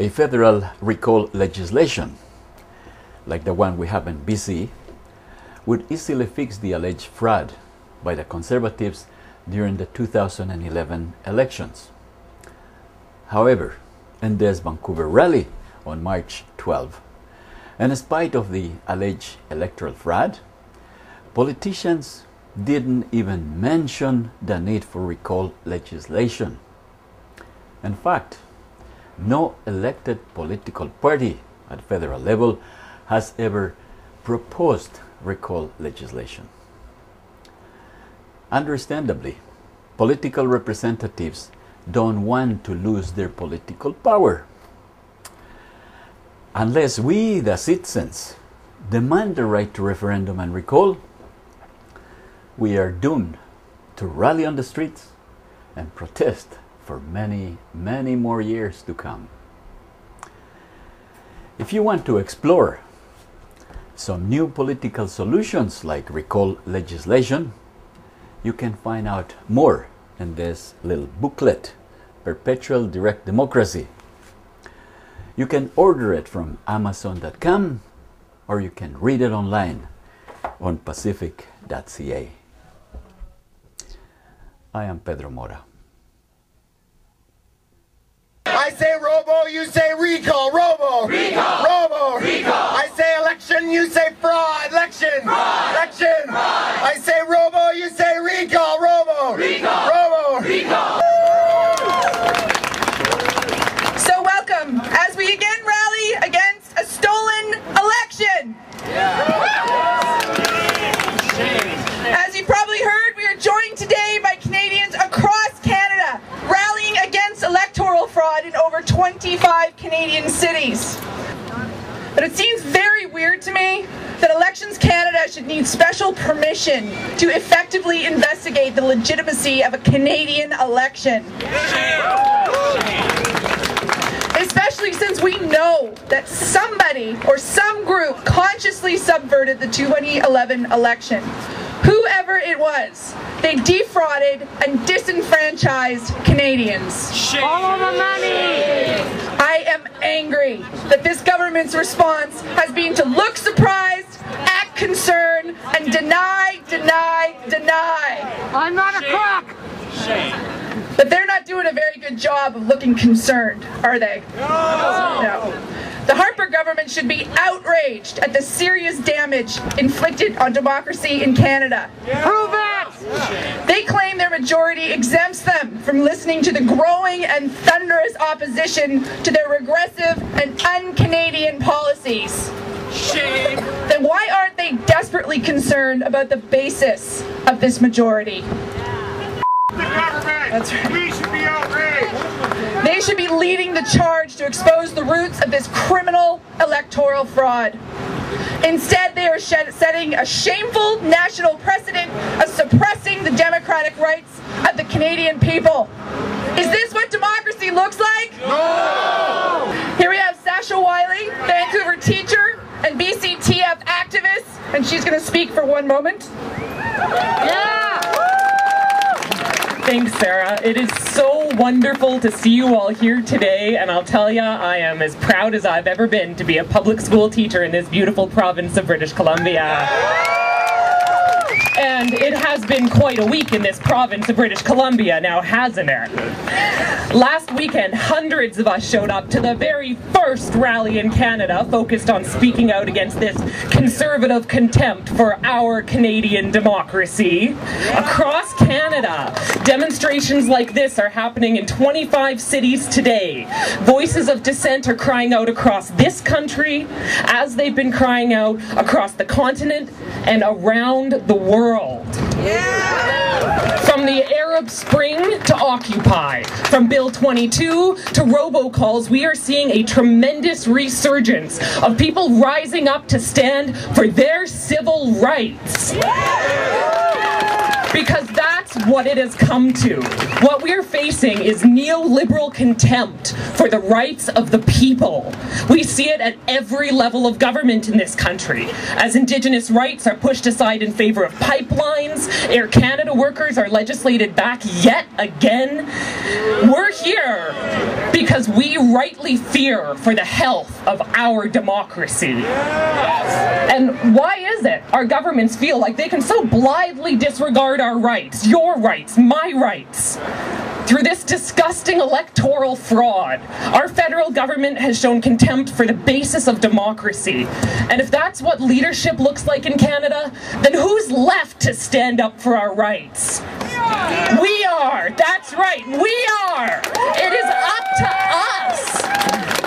A federal recall legislation, like the one we have in BC, would easily fix the alleged fraud by the Conservatives during the 2011 elections. However, in this Vancouver rally on March 12, and in spite of the alleged electoral fraud, politicians didn't even mention the need for recall legislation. In fact, no elected political party at federal level has ever proposed recall legislation. Understandably, political representatives don't want to lose their political power. Unless we, the citizens, demand the right to referendum and recall, we are doomed to rally on the streets and protest for many, many more years to come. If you want to explore some new political solutions like recall legislation, you can find out more in this little booklet, Perpetual Direct Democracy. You can order it from Amazon.com or you can read it online on pacific.ca. I am Pedro Mora. I say robo, you say recall, robo, recall, robo, recall. I say election, you say fraud, election, fraud, election. Fraud. I say robo, you say recall, robo, recall, robo, recall. So welcome as we again rally against a stolen election. As you probably heard, we are joined today by Canadians across Canada rallying against electoral fraud in over 25 Canadian cities. But it seems very weird to me that Elections Canada should need special permission to effectively investigate the legitimacy of a Canadian election. Especially since we know that somebody or some group consciously subverted the 2011 election. Whoever it was, they defrauded and disenfranchised Canadians. Follow the money! I am angry that this government's response has been to look surprised, act concerned, and deny, deny, deny. I'm not a crook! But they're not doing a very good job of looking concerned, are they? No. The Harper government should be outraged at the serious damage inflicted on democracy in Canada. Prove it! They claim their majority exempts them from listening to the growing and thunderous opposition to their regressive and un-Canadian policies. Shame! Then why aren't they desperately concerned about the basis of this majority? The government! That's right. We should be outraged! They should be leading the charge to expose the roots of this criminal electoral fraud. Instead, they are setting a shameful national precedent of suppressing the democratic rights of the Canadian people. Is this what democracy looks like? No! Here we have Sasha Wiley, Vancouver teacher and BCTF activist, and she's going to speak for 1 moment. Yeah! Thanks, Sarah. It is so wonderful to see you all here today, and I'll tell ya, I am as proud as I've ever been to be a public school teacher in this beautiful province of British Columbia. And it has been quite a week in this province of British Columbia now, hasn't it? Last weekend, hundreds of us showed up to the very first rally in Canada focused on speaking out against this conservative contempt for our Canadian democracy. Across Canada, demonstrations like this are happening in 25 cities today. Voices of dissent are crying out across this country, as they've been crying out across the continent and around the world. From the Arab Spring to Occupy, from Bill 22 to robocalls, we are seeing a tremendous resurgence of people rising up to stand for their civil rights. Because that's what it has come to. What we're facing is neoliberal contempt for the rights of the people. We see it at every level of government in this country. As Indigenous rights are pushed aside in favor of pipelines, Air Canada workers are legislated back yet again. We're here Because we rightly fear for the health of our democracy. And why is it our governments feel like they can so blithely disregard our rights, your rights, my rights? Through this disgusting electoral fraud, our federal government has shown contempt for the basis of democracy. And if that's what leadership looks like in Canada, then who's left to stand up for our rights? We are! That's right, we are! It is up to us!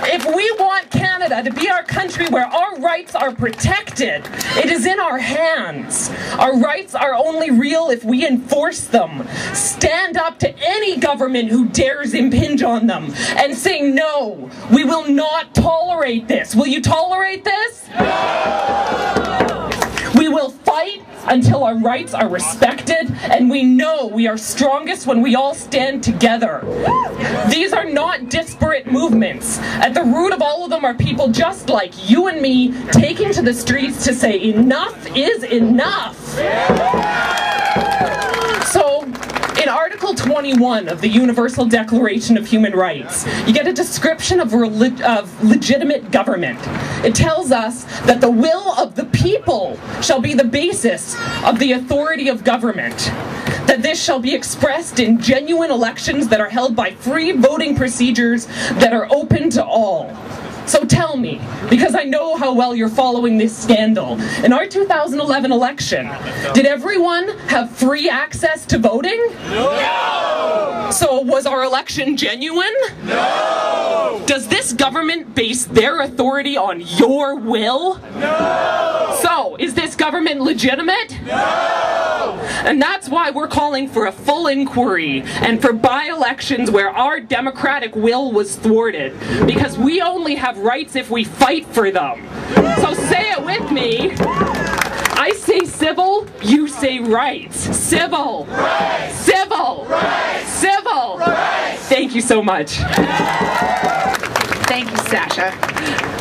If we want Canada to be our country where our rights are protected, it is in our hands. Our rights are only real if we enforce them. Stand up to any government who dares impinge on them and say, no, we will not tolerate this. Will you tolerate this? No! We will fight until our rights are respected, and we know we are strongest when we all stand together. These are not disparate movements. At the root of all of them are people just like you and me taking to the streets to say enough is enough. So, in Article 21 of the Universal Declaration of Human Rights, you get a description of legitimate government. It tells us that the will of the people shall be the basis of the authority of government, that this shall be expressed in genuine elections that are held by free voting procedures that are open to all. So tell me, because I know how well you're following this scandal, in our 2011 election, did everyone have free access to voting? No! So was our election genuine? No! Does this government base their authority on your will? No! So, is this government legitimate? No! And that's why we're calling for a full inquiry and for by-elections where our democratic will was thwarted, because we only have rights if we fight for them. So say it with me. I say civil, you say rights. Civil. Rights. Civil. Rights. Civil. Rights. Thank you so much. Thank you, Sasha.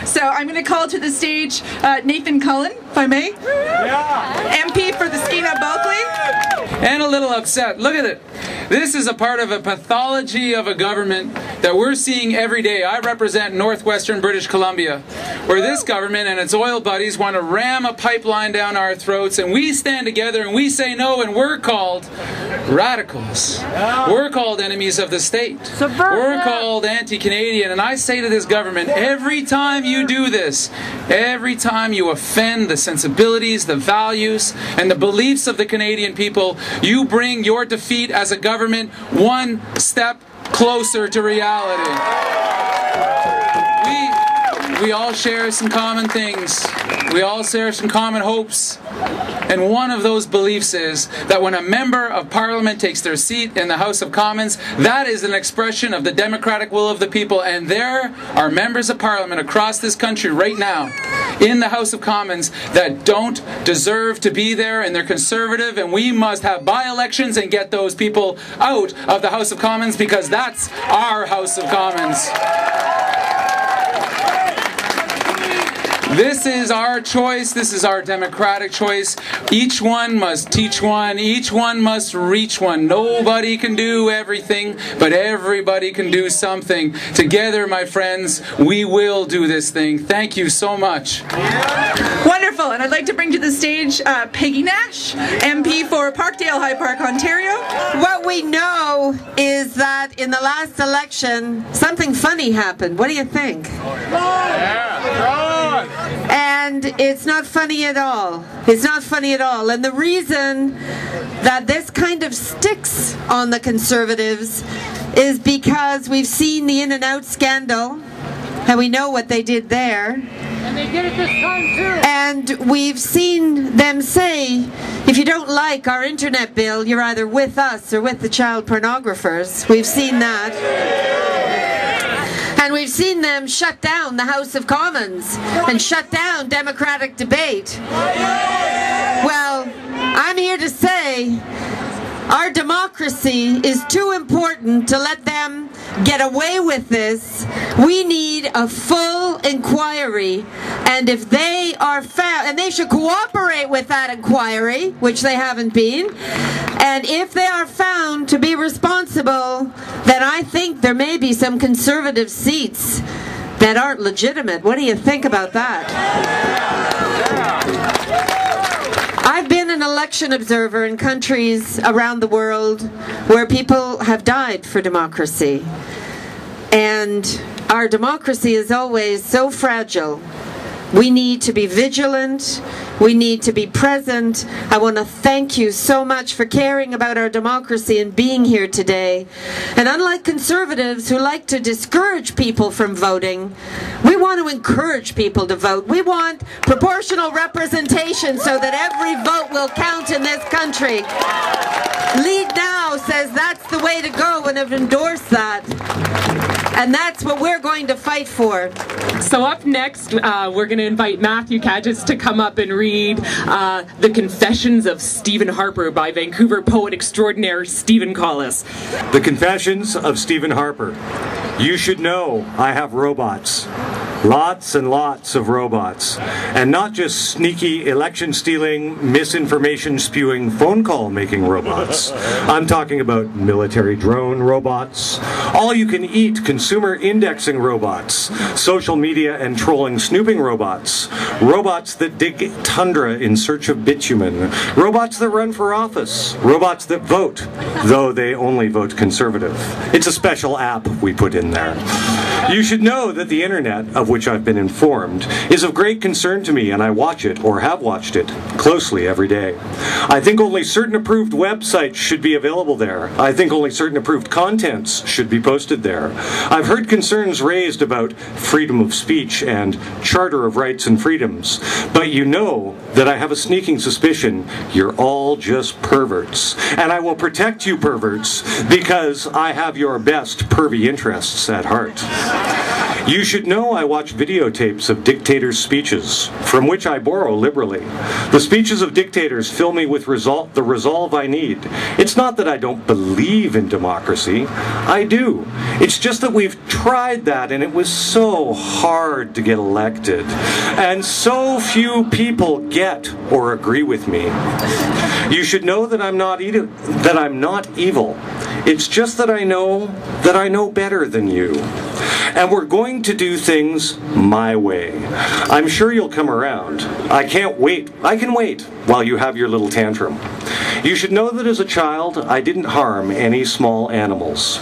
So I'm going to call to the stage Nathan Cullen, if I may. Yeah. MP for the Skeena-Bulkley. And a little upset. Look at it. This is a part of a pathology of a government that we're seeing every day. I represent northwestern British Columbia, where this government and its oil buddies want to ram a pipeline down our throats, and we stand together and we say no, and we're called radicals. We're called enemies of the state. We're called anti-Canadian, and I say to this government, every time you do this, every time you offend the sensibilities, the values, and the beliefs of the Canadian people, you bring your defeat as a government one step closer to reality. We all share some common things. We all share some common hopes. And one of those beliefs is that when a member of Parliament takes their seat in the House of Commons, that is an expression of the democratic will of the people. And there are members of Parliament across this country right now in the House of Commons that don't deserve to be there, and they're conservative, and we must have by-elections and get those people out of the House of Commons, because that's our House of Commons. This is our choice. This is our democratic choice. Each one must teach one. Each one must reach one. Nobody can do everything, but everybody can do something. Together, my friends, we will do this thing. Thank you so much. Wonderful. And I'd like to bring to the stage Peggy Nash, MP for Parkdale High Park, Ontario. What we know is that in the last election, something funny happened. What do you think? And it's not funny at all. It's not funny at all. And the reason that this kind of sticks on the Conservatives is because we've seen the In-N-Out scandal, and we know what they did there. And they did it this time too. And we've seen them say, if you don't like our internet bill, you're either with us or with the child pornographers. We've seen that. And we've seen them shut down the House of Commons and shut down democratic debate. Well, I'm here to say our democracy is too important to let them get away with this. We need a full inquiry, and if they are found, and they should cooperate with that inquiry, which they haven't been, and if they are found to be responsible, then I think there may be some Conservative seats that aren't legitimate. What do you think about that? I've been an election observer in countries around the world where people have died for democracy. And our democracy is always so fragile. We need to be vigilant. We need to be present. I want to thank you so much for caring about our democracy and being here today. And unlike Conservatives who like to discourage people from voting, we want to encourage people to vote. We want proportional representation so that every vote will count in this country. Lead Now says that's the way to go and have endorsed that. And that's what we're going to fight for. So up next, we're going to invite Matthew Cadges to come up and read The Confessions of Stephen Harper by Vancouver poet extraordinaire Stephen Collis. The Confessions of Stephen Harper. You should know I have robots. Lots and lots of robots. And not just sneaky election-stealing, misinformation-spewing, phone call-making robots. I'm talking about military drone robots, all-you-can-eat consumer indexing robots, social media and trolling snooping robots, robots that dig tundra in search of bitumen, robots that run for office, robots that vote, though they only vote Conservative. It's a special app we put in there. You should know that the internet, of which I've been informed, is of great concern to me, and I watch it, or have watched it, closely every day. I think only certain approved websites should be available there. I think only certain approved contents should be posted there. I've heard concerns raised about freedom of speech and Charter of Rights and Freedoms, but you know that I have a sneaking suspicion you're all just perverts. And I will protect you perverts because I have your best pervy interests at heart. You should know I watch videotapes of dictators' speeches, from which I borrow liberally. The speeches of dictators fill me with the resolve I need. It's not that I don't believe in democracy. I do. It's just that we've tried that, and it was so hard to get elected. And so few people get or agree with me. You should know that I'm not evil. It's just that I know better than you. And we're going to do things my way. I'm sure you'll come around. I can't wait. I can wait while you have your little tantrum. You should know that as a child, I didn't harm any small animals,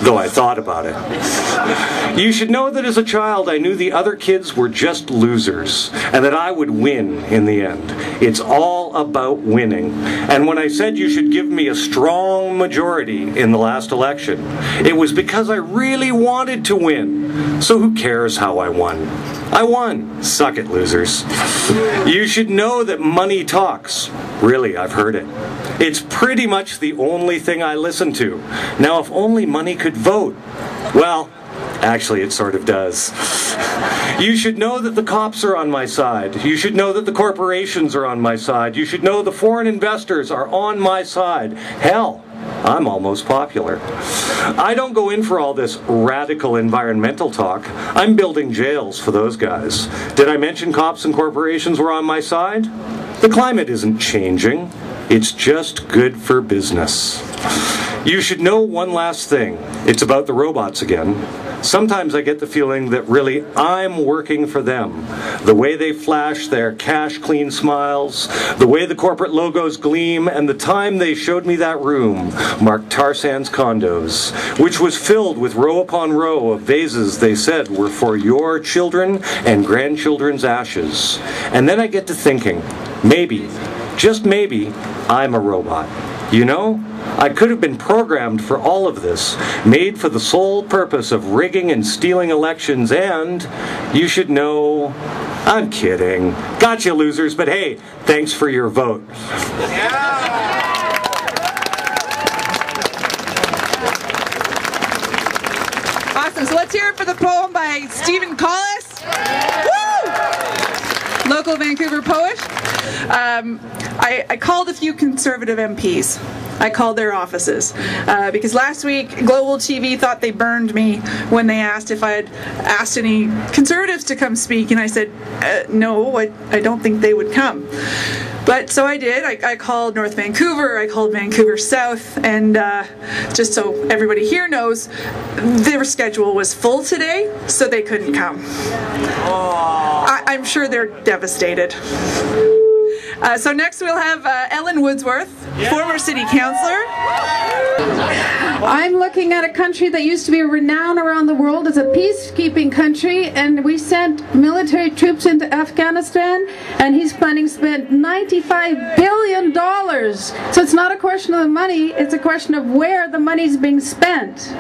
though I thought about it. You should know that as a child, I knew the other kids were just losers, and that I would win in the end. It's all about winning. And when I said you should give me a strong majority in the last election, it was because I really wanted to win. So who cares how I won? I won. Suck it, losers. You should know that money talks. Really, I've heard it. It's pretty much the only thing I listen to. Now, if only money could vote. Well, actually, it sort of does. You should know that the cops are on my side. You should know that the corporations are on my side. You should know the foreign investors are on my side. Hell, I'm almost popular. I don't go in for all this radical environmental talk. I'm building jails for those guys. Did I mention cops and corporations were on my side? The climate isn't changing. It's just good for business. You should know one last thing. It's about the robots again. Sometimes I get the feeling that really I'm working for them. The way they flash their cash-clean smiles, the way the corporate logos gleam, and the time they showed me that room marked Tarzan's condos, which was filled with row upon row of vases they said were for your children and grandchildren's ashes. And then I get to thinking, maybe, just maybe, I'm a robot. You know? I could have been programmed for all of this, made for the sole purpose of rigging and stealing elections, and you should know, I'm kidding. Gotcha, losers, but hey, thanks for your vote. Awesome, so let's hear it for the poem by Stephen Collis. Woo! Local Vancouver poet. I called a few Conservative MPs. I called their offices because last week Global TV thought they burned me when they asked if I had asked any Conservatives to come speak, and I said no, I don't think they would come. But so I did. I called North Vancouver, I called Vancouver South, and just so everybody here knows, their schedule was full today, so they couldn't come. I'm sure they're devastated. So next we'll have Ellen Woodsworth, former city councillor. I'm looking at a country that used to be renowned around the world as a peacekeeping country, and we sent military troops into Afghanistan, and he's planning to spend $95 billion. So it's not a question of the money, it's a question of where the money's being spent.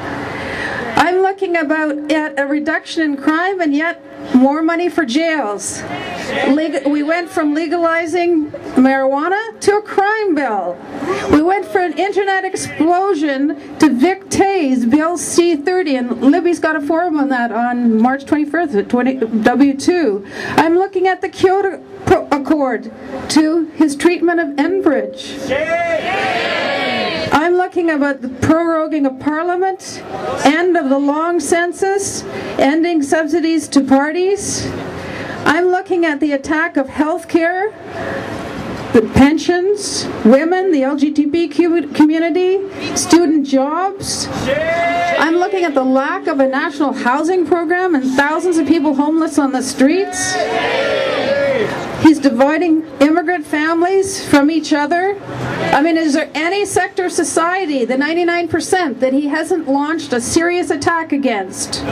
I'm looking at a reduction in crime, and yet more money for jails. We went from legalizing marijuana to a crime bill. We went from an internet explosion to Vic Tay's Bill C-30, and Libby's got a forum on that on March 21st at W2. I'm looking at the Kyoto Accord to his treatment of Enbridge. I'm looking about the proroguing of Parliament, end of the long census, ending subsidies to parties. I'm looking at the attack of health care, the pensions, women, the LGBT community, student jobs. I'm looking at the lack of a national housing program and thousands of people homeless on the streets. He's dividing immigrant families from each other. I mean, is there any sector of society, the 99%, that he hasn't launched a serious attack against?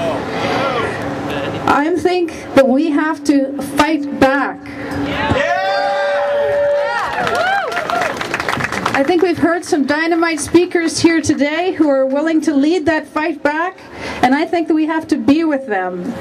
I think that we have to fight back. I think we've heard some dynamite speakers here today who are willing to lead that fight back, and I think that we have to be with them.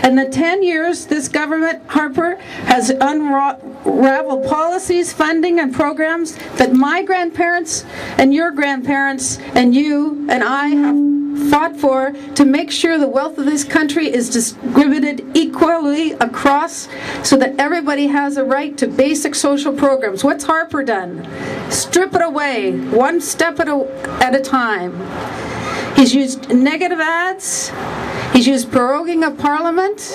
In the 10 years this government, Harper, has unraveled policies, funding, and programs that my grandparents and your grandparents and you and I have fought for, to make sure the wealth of this country is distributed equally across so that everybody has a right to basic social programs. What's Harper done? Strip it away, one step at a time. He's used negative ads, he's used proroguing of Parliament,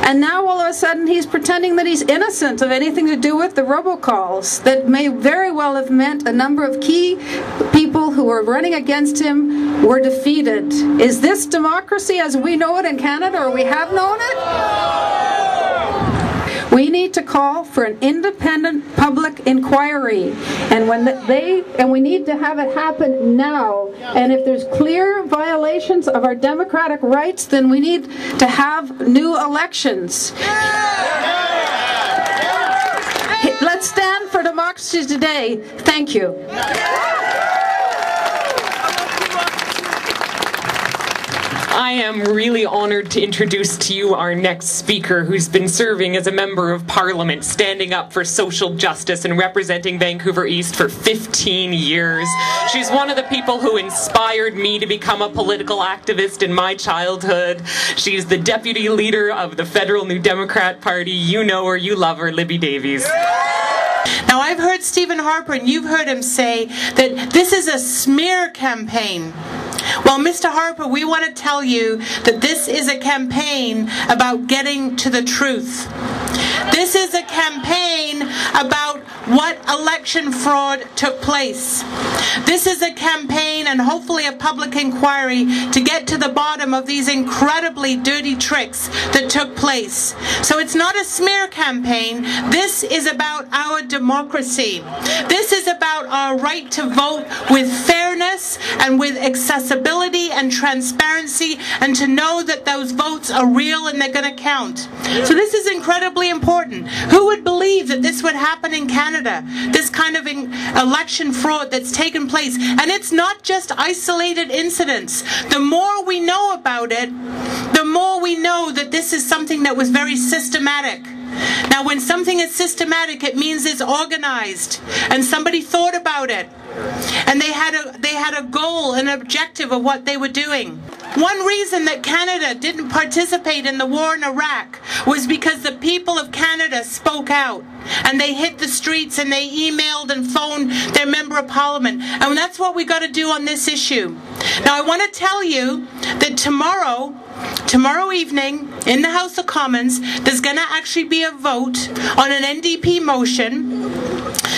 and now all of a sudden he's pretending that he's innocent of anything to do with the robocalls that may very well have meant a number of key people who were running against him were defeated. Is this democracy as we know it in Canada, or we have known it? We need to call for an independent public inquiry, and we need to have it happen now. And if there's clear violations of our democratic rights, then we need to have new elections. Let's stand for democracy today. Thank you. I am really honored to introduce to you our next speaker, who's been serving as a member of Parliament, standing up for social justice and representing Vancouver East for 15 years. She's one of the people who inspired me to become a political activist in my childhood. She's the deputy leader of the federal New Democrat Party. You know her, you love her, Libby Davies. Now, I've heard Stephen Harper, and you've heard him say that this is a smear campaign. Well, Mr. Harper, we want to tell you that this is a campaign about getting to the truth. This is a campaign about what election fraud took place. This is a campaign and hopefully a public inquiry to get to the bottom of these incredibly dirty tricks that took place. So it's not a smear campaign. This is about our democracy. This is about our right to vote with fairness and with accessibility and transparency, and to know that those votes are real and they're going to count. So this is incredibly important. Who would believe that this would happen in Canada? This kind of election fraud that's taken place. And it's not just isolated incidents. The more we know about it, the more we know that this is something that was very systematic. Now, when something is systematic, it means it's organized, and somebody thought about it, and they had a goal, an objective of what they were doing. One reason that Canada didn't participate in the war in Iraq was because the people of Canada spoke out, and they hit the streets, and they emailed and phoned their member of parliament, and that's what we got to do on this issue. Now, I want to tell you that tomorrow evening in the House of Commons, there's going to actually be a vote on an NDP motion,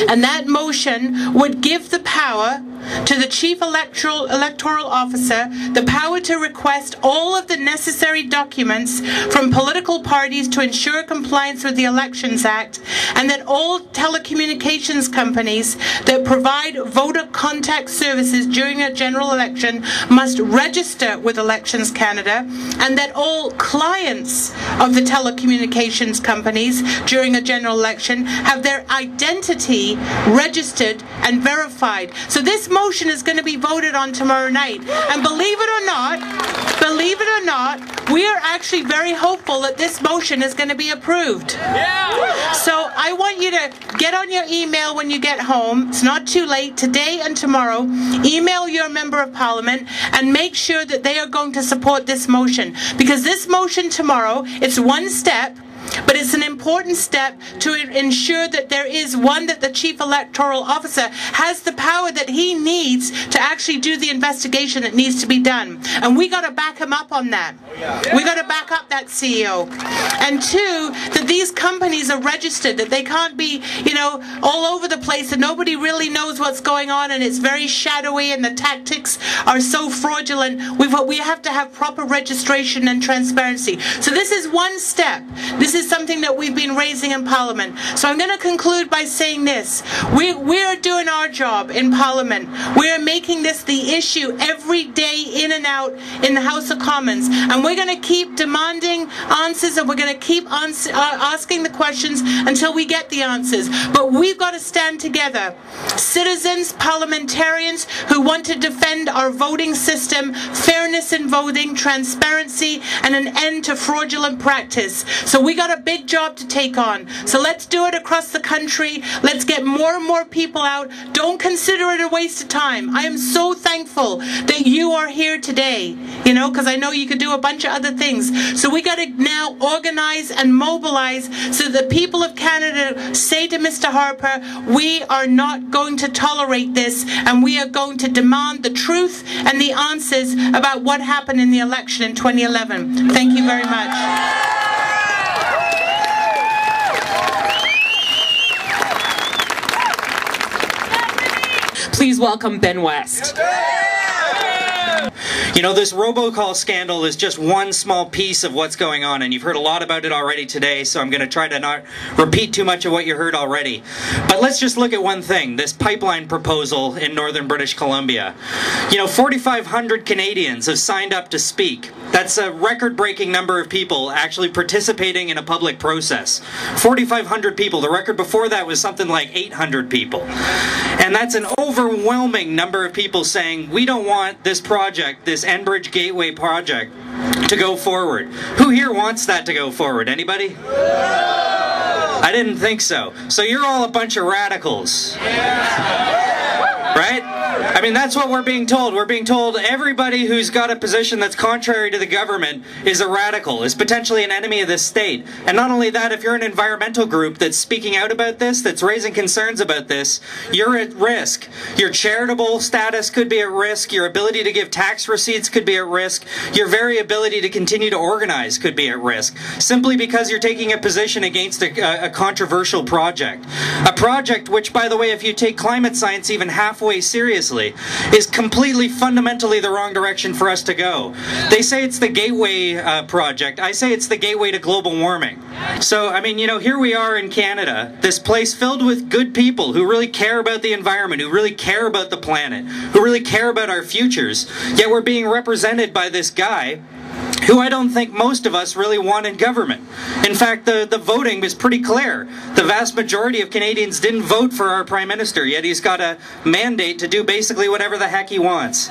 and that motion would give the power to the Chief Electoral Officer the power to request all of the necessary documents from political parties to ensure compliance with the Elections Act, and that all telecommunications companies that provide voter contact services during a general election must register with Elections Canada, and that all clients of the telecommunications companies during a general election have their identity registered and verified. So this motion is going to be voted on tomorrow night, and believe it or not, we are actually very hopeful that this motion is going to be approved. Yeah. So I want you to get on your email when you get home. It's not too late, today and tomorrow. Email your member of parliament and make sure that they are going to support this motion, because this motion tomorrow, it's one step, but it's an important step to ensure that there is that the Chief Electoral Officer has the power that he needs to actually do the investigation that needs to be done. And we got to back him up on that. We got to back up that CEO. And two, that these companies are registered, that they can't be, all over the place, and nobody really knows what's going on, and it's very shadowy, and the tactics are so fraudulent. We have to have proper registration and transparency. So this is one step. This is something that we've been raising in Parliament. So I'm going to conclude by saying this. We are doing our job in Parliament. We are making this the issue every day in and out in the House of Commons. And we're going to keep demanding answers, and we're going to keep asking the questions until we get the answers. But we've got to stand together. Citizens, parliamentarians who want to defend our voting system, fairness in voting, transparency, and an end to fraudulent practice. So we got a big job to take on. So let's do it across the country. Let's get more and more people out. Don't consider it a waste of time. I am so thankful that you are here today, because I know you could do a bunch of other things. So we got to now organize and mobilize so that the people of Canada say to Mr. Harper, we are not going to tolerate this, and we are going to demand the truth and the answers about what happened in the election in 2011. Thank you very much. Please welcome Ben West. This robocall scandal is just one small piece of what's going on, and you've heard a lot about it already today, so I'm going to try to not repeat too much of what you heard already. But let's just look at one thing, this pipeline proposal in northern British Columbia. 4,500 Canadians have signed up to speak. That's a record-breaking number of people actually participating in a public process. 4,500 people. The record before that was something like 800 people. And that's an overwhelming number of people saying, we don't want this project, this Enbridge Gateway project, to go forward. Who here wants that to go forward? Anybody? I didn't think so. So you're all a bunch of radicals. Right? I mean, that's what we're being told. We're being told everybody who's got a position that's contrary to the government is a radical, is potentially an enemy of this state. And not only that, if you're an environmental group that's speaking out about this, that's raising concerns about this, you're at risk. Your charitable status could be at risk. Your ability to give tax receipts could be at risk. Your very ability to continue to organize could be at risk, simply because you're taking a position against a controversial project. A project which, by the way, if you take climate science even halfway seriously, is completely fundamentally the wrong direction for us to go. They say it's the gateway project. I say it's the gateway to global warming. So, I mean, here we are in Canada, this place filled with good people who really care about the environment, who really care about the planet, who really care about our futures, yet we're being represented by this guy who I don't think most of us really want in government. In fact, the voting is pretty clear. The vast majority of Canadians didn't vote for our Prime Minister, yet he's got a mandate to do basically whatever the heck he wants.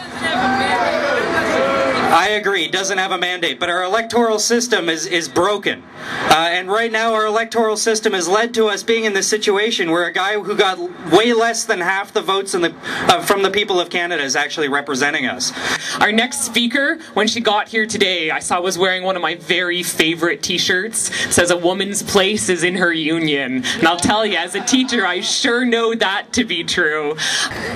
I agree, doesn't have a mandate, but our electoral system is broken. And right now our electoral system has led to us being in this situation where a guy who got way less than half the votes in from the people of Canada is actually representing us. Our next speaker, when she got here today, I saw was wearing one of my very favorite t-shirts. It says a woman's place is in her union. And I'll tell you, as a teacher, I sure know that to be true.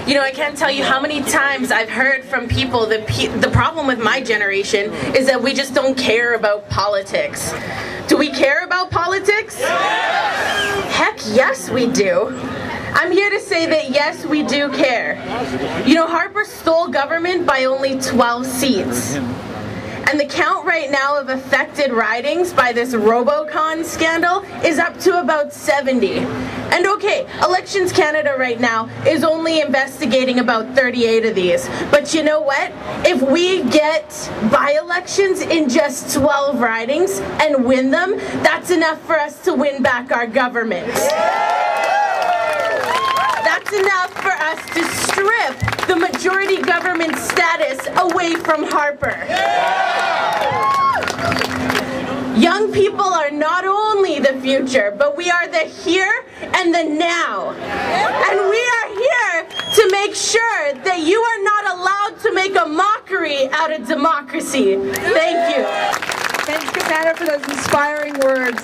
You know, I can't tell you how many times I've heard from people that the problem with my generation is that we just don't care about politics. Do we care about politics? Heck yes, we do. I'm here to say that yes, we do care. You know, Harper stole government by only 12 seats. And the count right now of affected ridings by this Robocon scandal is up to about 70. And okay, Elections Canada right now is only investigating about 38 of these. But you know what? If we get by-elections in just 12 ridings and win them, that's enough for us to win back our government. That's enough for us to strip the majority government status away from Harper. Young people are not only the future, but we are the here and the now. And we are here to make sure that you are not allowed to make a mockery out of democracy. Thank you. Thanks, Cassandra, for those inspiring words.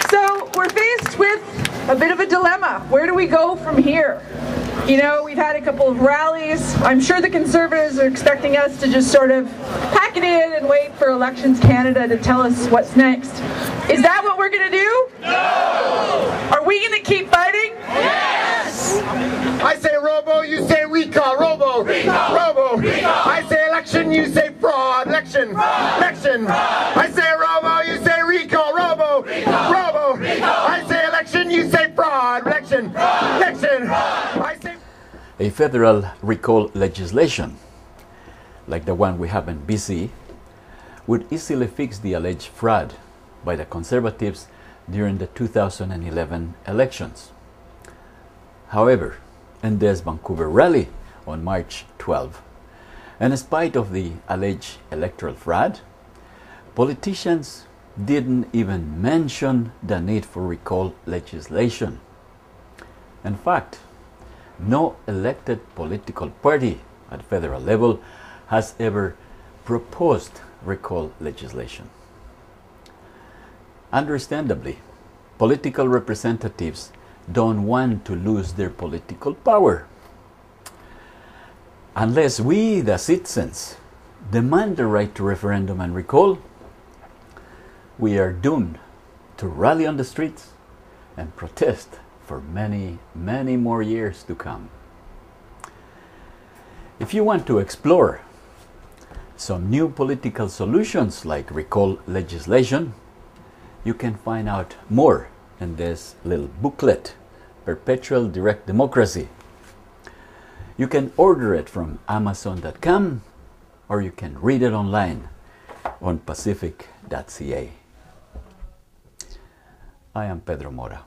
So we're faced with a bit of a dilemma. Where do we go from here? You know, we've had a couple of rallies. I'm sure the Conservatives are expecting us to just sort of pack it in and wait for Elections Canada to tell us what's next. Is that what we're going to do? No! Are we going to keep fighting? Yes! I say robo, you say recall. Robo! Recall! Robo! Recall! I say election, you say fraud. Election! Fraud! Election! Fraud! I say robo, you say recall. Robo! Recall! Robo! Recall! I say election, you say fraud. Election! Fraud! Election! Fraud! I say... A federal recall legislation, like the one we have in BC, would easily fix the alleged fraud by the Conservatives during the 2011 elections. However, in this Vancouver rally on March 12, and in spite of the alleged electoral fraud, politicians didn't even mention the need for recall legislation. In fact, no elected political party at federal level has ever proposed recall legislation. Understandably, political representatives don't want to lose their political power. Unless we, the citizens, demand the right to referendum and recall, we are doomed to rally on the streets and protest for many, many more years to come. If you want to explore some new political solutions like recall legislation, you can find out more in this little booklet, Perpetual Direct Democracy. You can order it from Amazon.com or you can read it online on pacific.ca. I am Pedro Mora.